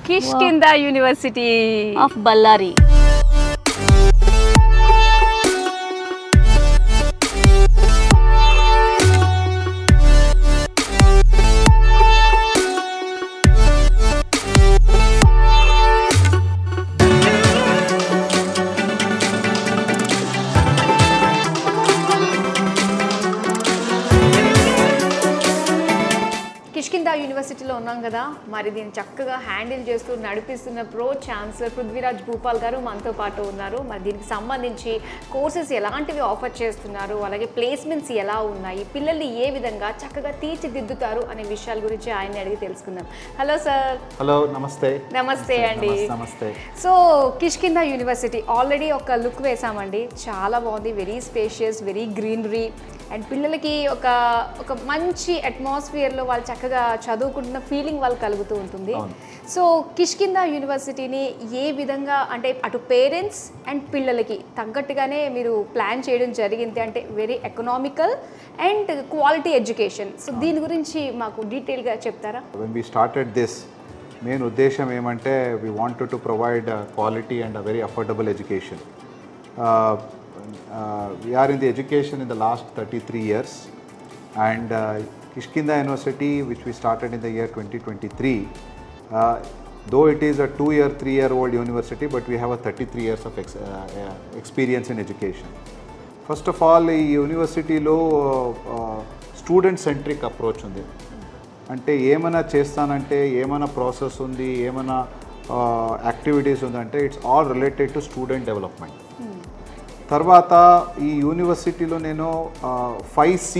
Kishkinda University of Ballari. Kishkinda యూనివర్సిటీలో ఉన్నాం కదా, మరి దీన్ని చక్కగా హ్యాండిల్ చేస్తూ నడిపిస్తున్న ప్రో ఛాన్సలర్ పృథ్వీరాజ్ భూపాల్ గారు మనతో పాటు ఉన్నారు. మరి దీనికి సంబంధించి కోర్సెస్ ఎలాంటివి ఆఫర్ చేస్తున్నారు, అలాగే ప్లేస్మెంట్స్ ఎలా ఉన్నాయి, పిల్లల్ని ఏ విధంగా చక్కగా తీర్చిదిద్దుతారు అనే విషయాల గురించి ఆయన్ని అడిగి తెలుసుకుందాం. Hello sir. హలో, నమస్తే. నమస్తే అండి. నమస్తే. సో కిష్కిందా యూనివర్సిటీ ఆల్రెడీ ఒక లుక్ వేసామండి, చాలా బాగుంది, very spacious, very greenery and పిల్లలకి ఒక మంచి అట్మాస్ఫియర్లో వాళ్ళు చక్కగా చదువుకుంటున్న ఫీలింగ్ వాళ్ళు కలుగుతూ ఉంటుంది. సో కిష్కిందా యూనివర్సిటీని ఏ విధంగా అంటే అటు పేరెంట్స్ అండ్ పిల్లలకి తగ్గట్టుగానే మీరు ప్లాన్ చేయడం జరిగింది, అంటే very economical and quality education. So దీని గురించి మాకు డీటెయిల్గా చెప్తారా? When we started this, main ఉద్దేశం ఏమంటే we wanted to provide quality and a very affordable education. We are in the education in the last 33 years, and Kishkinda University, which we started in the year 2023, though it is a 2-year, 3-year-old university, but we have a 33 years of experience in education. First of all, ఈ యూనివర్సిటీలో student centric approach ఉంది. అంటే ఏమైనా చేస్తానంటే, ఏమైనా process ఉంది, ఏమైనా activities ఉందంటే it's all related to student development. తర్వాత ఈ యూనివర్సిటీలో నేను 5C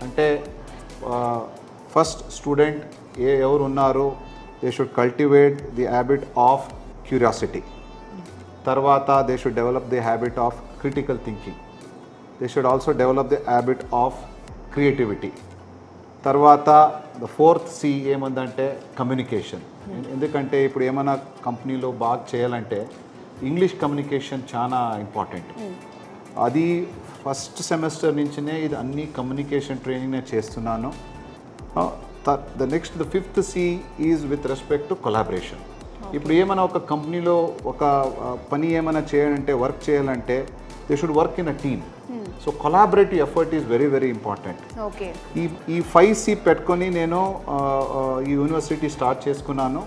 అంటే ఫస్ట్ స్టూడెంట్ ఎవరు ఉన్నారో they should cultivate the habit of curiosity. తర్వాత they should develop the habit of critical thinking. They should also develop the habit of creativity. తర్వాత the 4th C ఏముందంటే కమ్యూనికేషన్. ఎందుకంటే ఇప్పుడు ఏమైనా కంపెనీలో బాగా చేయాలంటే ఇంగ్లీష్ కమ్యూనికేషన్ చాలా ఇంపార్టెంట్. అది ఫస్ట్ సెమిస్టర్ నుంచినే ఇది అన్ని కమ్యూనికేషన్ ట్రైనింగ్ నేను చేస్తున్నాను. The next the 5th C is with respect to collaboration. ఇప్పుడు ఏమైనా ఒక కంపెనీలో ఒక పని ఏమైనా చేయాలంటే, వర్క్ చేయాలంటే they should work in a team. So collaborative effort is very very important. ఈ 5C పెట్టుకొని నేను ఈ యూనివర్సిటీ స్టార్ట్ చేసుకున్నాను.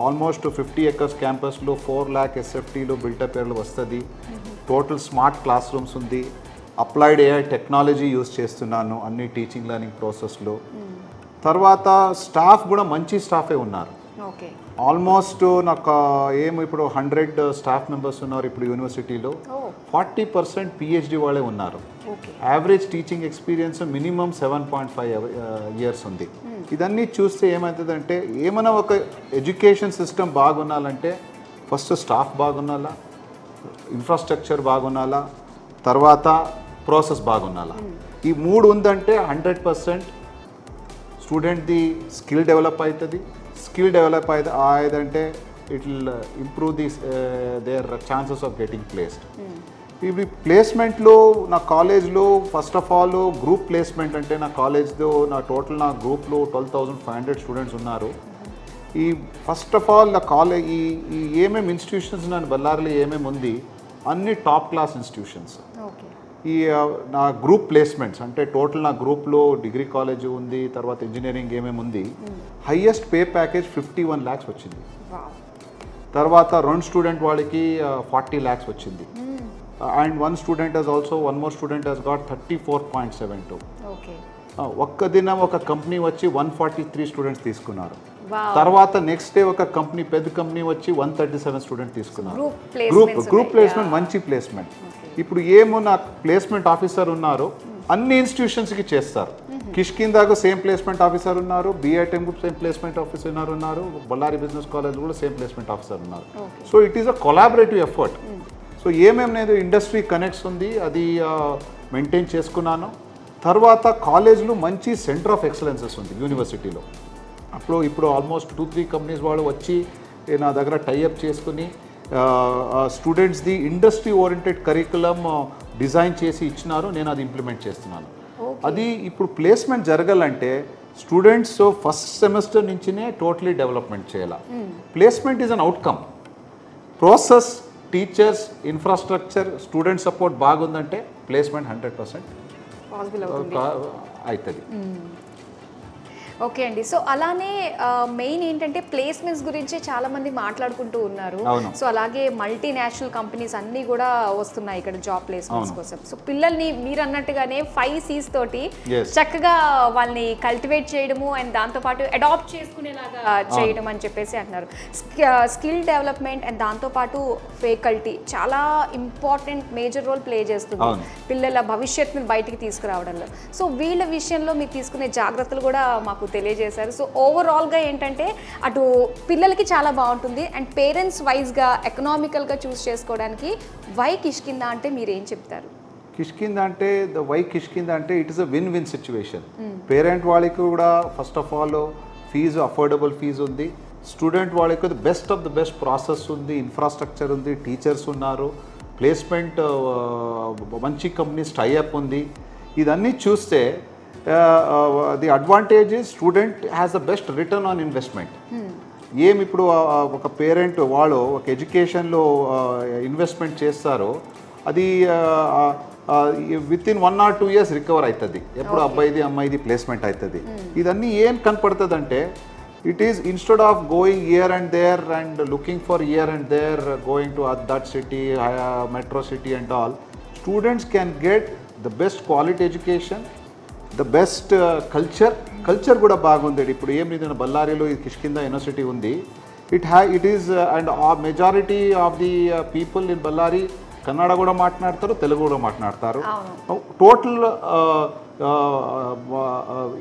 ఆల్మోస్ట్ 50 acres క్యాంపస్లో 4 lakh SFTలో బిల్టప్ ఏర్లు వస్తుంది. టోటల్ స్మార్ట్ క్లాస్ రూమ్స్ ఉంది. అప్లైడ్ AI టెక్నాలజీ యూజ్ చేస్తున్నాను అన్ని టీచింగ్ లెర్నింగ్ ప్రాసెస్లో. తర్వాత స్టాఫ్ కూడా మంచి స్టాఫే ఉన్నారు. ఆల్మోస్ట్ నాకు ఇప్పుడు 100 స్టాఫ్ మెంబర్స్ ఉన్నారు. ఇప్పుడు యూనివర్సిటీలో 40% PhD వాళ్ళే ఉన్నారు. Average teaching experience minimum 7.5 years ఉంది. ఇదన్నీ చూస్తే ఏమవుతుందంటే, ఏమైనా ఒక ఎడ్యుకేషన్ సిస్టమ్ బాగుండాలంటే ఫస్ట్ స్టాఫ్ బాగుండాలా, ఇన్ఫ్రాస్ట్రక్చర్ బాగుండాలా, తర్వాత ప్రాసెస్ బాగుండాలా. ఈ 3 ఉందంటే 100% స్టూడెంట్ది స్కిల్ డెవలప్ అవుతుంది. స్కిల్ డెవలప్ అయ్యేదంటే it will improve their chances of getting placed. ఇప్పుడు ప్లేస్మెంట్లో నా కాలేజ్లో first of all group placement అంటే నా కాలేజ్లో నా గ్రూప్లో 12,500 స్టూడెంట్స్ ఉన్నారు. ఈ ఫస్ట్ ఆఫ్ ఆల్ నా కాలేజ్ ఈ ఏమేమి ఇన్స్టిట్యూషన్స్ నా బళ్ళారిలో ఏమేమి ఉంది, అన్ని టాప్ క్లాస్ ఇన్స్టిట్యూషన్స్. ఈ నా గ్రూప్ ప్లేస్మెంట్స్ అంటే టోటల్ నా గ్రూప్లో డిగ్రీ కాలేజ్ ఉంది, తర్వాత ఇంజనీరింగ్ ఏమేమి ఉంది. హైయెస్ట్ పే ప్యాకేజ్ 51 lakhs వచ్చింది. తర్వాత 2 స్టూడెంట్ వాళ్ళకి 40 lakhs వచ్చింది. And one more student has got 34.72. ఒక్క దినం ఒక కంపెనీ వచ్చి 143 స్టూడెంట్స్ తీసుకున్నారు. తర్వాత నెక్స్ట్ డే ఒక కంపెనీ, పెద్ద కంపెనీ వచ్చి 137 స్టూడెంట్ తీసుకున్నారు. గ్రూప్ ప్లేస్మెంట్, మంచి ప్లేస్మెంట్. ఇప్పుడు ఏమో నా ప్లేస్మెంట్ ఆఫీసర్ ఉన్నారు, అన్ని ఇన్స్టిట్యూషన్స్కి చేస్తారు. కిష్కిందాకు సేమ్ ప్లేస్మెంట్ ఆఫీసర్ ఉన్నారు, BITM సేమ్ ప్లేస్మెంట్ ఆఫీసర్ ఉన్నారు, బళ్ళారి బిజినెస్ కాలేజ్ కూడా సేమ్ ప్లేస్మెంట్ ఆఫీసర్ ఉన్నారు. So it is a collaborative effort. So ఏమేమి ఇండస్ట్రీ కనెక్ట్స్ ఉంది అది మెయింటైన్ చేసుకున్నాను. తర్వాత కాలేజ్లో మంచి సెంటర్ ఆఫ్ ఎక్సలెన్సెస్ ఉంది యూనివర్సిటీలో. ఇప్పుడు ఆల్మోస్ట్ 2-3 కంపెనీస్ వాళ్ళు వచ్చి నా దగ్గర టైఅప్ చేసుకుని స్టూడెంట్స్ది ఇండస్ట్రీ ఓరియంటెడ్ కరికులం డిజైన్ చేసి ఇచ్చినారు. నేను అది ఇంప్లిమెంట్ చేస్తున్నాను. అది ఇప్పుడు ప్లేస్మెంట్ జరగాలంటే స్టూడెంట్స్ ఫస్ట్ సెమిస్టర్ నుంచినే టోటలీ డెవలప్మెంట్ చేయాలి. Placement is an outcome. Process, teachers, infrastructure, student support బాగుందంటే ప్లేస్మెంట్ 100% పాసిబుల్ అవుతుంది. ఓకే అండి. సో అలానే మెయిన్ ఏంటంటే ప్లేస్మెంట్స్ గురించి చాలా మంది మాట్లాడుకుంటూ ఉన్నారు. సో అలాగే మల్టీనేషనల్ కంపెనీస్ అన్నీ కూడా వస్తున్నాయి ఇక్కడ జాబ్ ప్లేస్మెంట్స్ కోసం. సో పిల్లల్ని మీరు అన్నట్టుగానే 5 C's తోటి చక్కగా వాళ్ళని కల్టివేట్ చేయడము అండ్ దాంతోపాటు అడాప్ట్ చేసుకునేలాగా చేయడం అని చెప్పేసి అంటున్నారు. స్కిల్ డెవలప్మెంట్ అండ్ దాంతోపాటు ఫ్యాకల్టీ చాలా ఇంపార్టెంట్ మేజర్ రోల్ ప్లే చేస్తుంది పిల్లల భవిష్యత్తుని బయటికి తీసుకురావడంలో. సో వీళ్ళ విషయంలో మీరు తీసుకునే జాగ్రత్తలు కూడా మాకు తెలియజేశారు. సో ఓవరాల్గా ఏంటంటే అటు పిల్లలకి చాలా బాగుంటుంది అండ్ పేరెంట్స్ వైజ్గా ఎకనామికల్గా చూస్ చేసుకోవడానికి వై కిష్కింద అంటే మీరు ఏం చెప్తారు? కిష్కింద అంటే వై కిష్కింద అంటే it is a win win situation. Parent వాళ్ళకి కూడా first of all fees affordable fees ఉంది, స్టూడెంట్ వాళ్ళకి best of the best process ఉంది, ఇన్ఫ్రాస్ట్రక్చర్ ఉంది, టీచర్స్ ఉన్నారు, ప్లేస్మెంట్ మంచి కంపెనీస్ టైఅప్ ఉంది. ఇదన్నీ చూస్తే the advantage is student has the best return on investment. ఏమి ఇప్పుడు ఒక పేరెంట్ వాళ్ళు ఒక ఎడ్యుకేషన్లో ఇన్వెస్ట్మెంట్ చేస్తారో అది with in 1 or 2 years recover అవుతుంది. ఎప్పుడు అబ్బాయిది అమ్మాయిది ప్లేస్మెంట్ అవుతుంది. ఇదన్నీ ఏం కనపడుతుంది అంటే it is instead of going here and there and looking for here and there, going to that city, metro city and all, students can get the best quality education, the best culture కూడా బాగుంది. ఇప్పుడు ఏం లేదు, బళ్ళారిలో Kishkinda university ఉంది. it is and majority of the people in Ballari Kannada కూడా మాట్లాడతారు, తెలుగు కూడా మాట్లాడతారు. టోటల్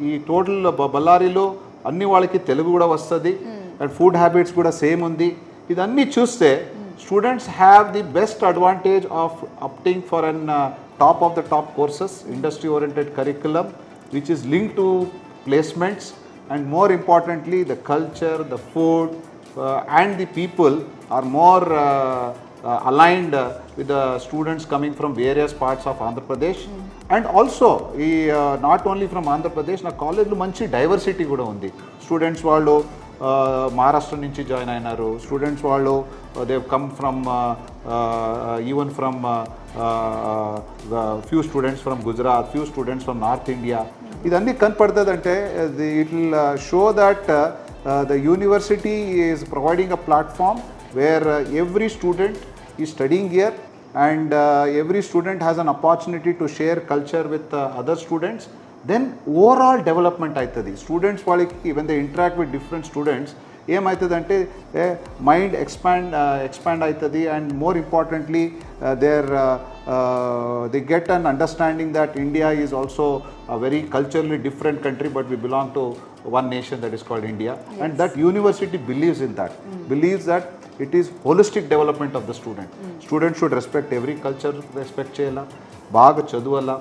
ఈ టోటల్ బళ్ళారిలో అన్ని వాళ్ళకి తెలుగు కూడా వస్తుంది అండ్ ఫుడ్ హ్యాబిట్స్ కూడా సేమ్ ఉంది. ఇదన్నీ చూస్తే students have the best advantage of opting for an top of the top courses, industry oriented curriculum which is linked to placements, and more importantly the culture, the food and the people are more aligned with the students coming from various parts of Andhra Pradesh. And also not only from Andhra Pradesh, na college lo manchi diversity kuda undi. Students vallu Maharashtra nunchi join ayinaru, students vallu they have come from even from few students from Gujarat, few students from North India. ఇదన్నీ కనపడుతుందంటే it will show that the university is providing a platform where every student is studying here and every student has an opportunity to share culture with other students. Then overall development అవుతుంది. Students వాళ్ళకి when they interact with different students ఏమవుతుందంటే mind expand అవుతుంది and more importantly they get an understanding that India is also a very culturally different country, but we belong to one nation that is called India. Yes. And that university believes in that, believes that it is holistic development of the student. Student should respect every culture, respect cheyala, baga chaduvala,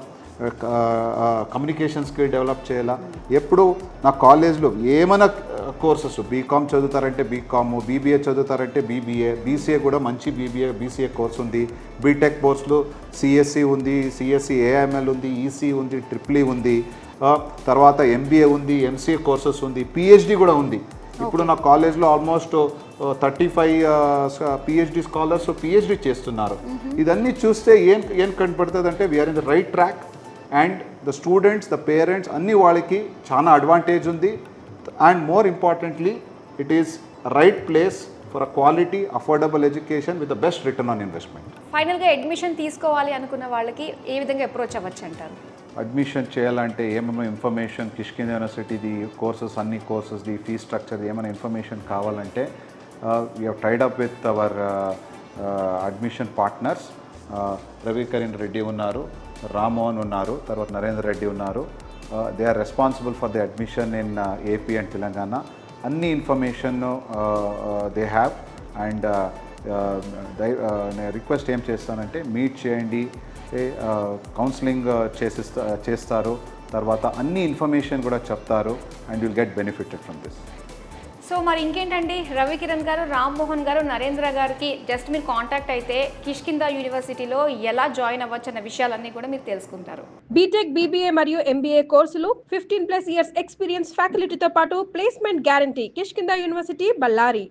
communication skill develop చేయాలా. ఎప్పుడు నా కాలేజ్లో ఏమైనా courses BCom చదువుతారంటే BCom, BBA చదువుతారంటే BBA, BCA కూడా మంచి BCA course ఉంది, బీటెక్ కోర్సులు సిఎస్సి ఉంది, సిఎస్సి ఏఐఎంఎల్ ఉంది, ఈసీ ఉంది, ట్రిపుల్ ఈ ఉంది, తర్వాత ఎంబీఏ ఉంది, ఎంసీఏ కోర్సెస్ ఉంది, పిహెచ్డి కూడా ఉంది. ఇప్పుడు నా కాలేజ్లో ఆల్మోస్ట్ 35 పిహెచ్డి స్కాలర్స్ పిహెచ్డి చేస్తున్నారు. ఇదన్నీ చూస్తే ఏం కనపడుతుంది అంటే we are in the right track and the students, the parents అన్ని వాళ్ళకి చాలా అడ్వాంటేజ్ ఉంది. And more importantly it is right place for a quality affordable education with the best return on investment. ఫైనల్గా అడ్మిషన్ తీసుకోవాలి అనుకున్న వాళ్ళకి ఏ విధంగా అప్రోచ్ అవ్వచ్చు అంటారు? అడ్మిషన్ చేయాలంటే ఏమైనా ఇన్ఫర్మేషన్ కిష్కింద యూనివర్సిటీది కోర్సెస్, అన్ని కోర్సెస్ది ఫీ స్ట్రక్చర్ ఏమైనా ఇన్ఫర్మేషన్ కావాలంటే we have tied up with our admission partners. Ravikiran Reddy ఉన్నారు, రామ్మోహన్ ఉన్నారు, తర్వాత నరేందర్ రెడ్డి ఉన్నారు. They are responsible for the admission in AP and Telangana. అన్ని ఇన్ఫర్మేషన్ దే హ్యావ్. అండ్ నేను రిక్వెస్ట్ ఏం చేస్తానంటే మీట్ చేయండి, కౌన్సిలింగ్ చేస్తారు, తర్వాత అన్ని ఇన్ఫర్మేషన్ కూడా చెప్తారు and will get benefited from this. So మరి ఇంకేంటండి, రవికిరణ్ గారు, రామ్మోహన్ గారు, నరేంద్ర గారికి జస్ట్ మీరు కాంటాక్ట్ అయితే కిష్కిందా యూనివర్సిటీలో ఎలా జాయిన్ అవ్వచ్చు అన్న విషయాలన్నీ కూడా మీరు తెలుసుకుంటారు. బీటెక్, బీబీఏ మరియు ఎంబీఏ కోర్సులు, 15+ ఇయర్స్ ఎక్స్పీరియన్స్ ఫ్యాకల్టీతో పాటు placement guarantee. Kishkinda university, Ballari.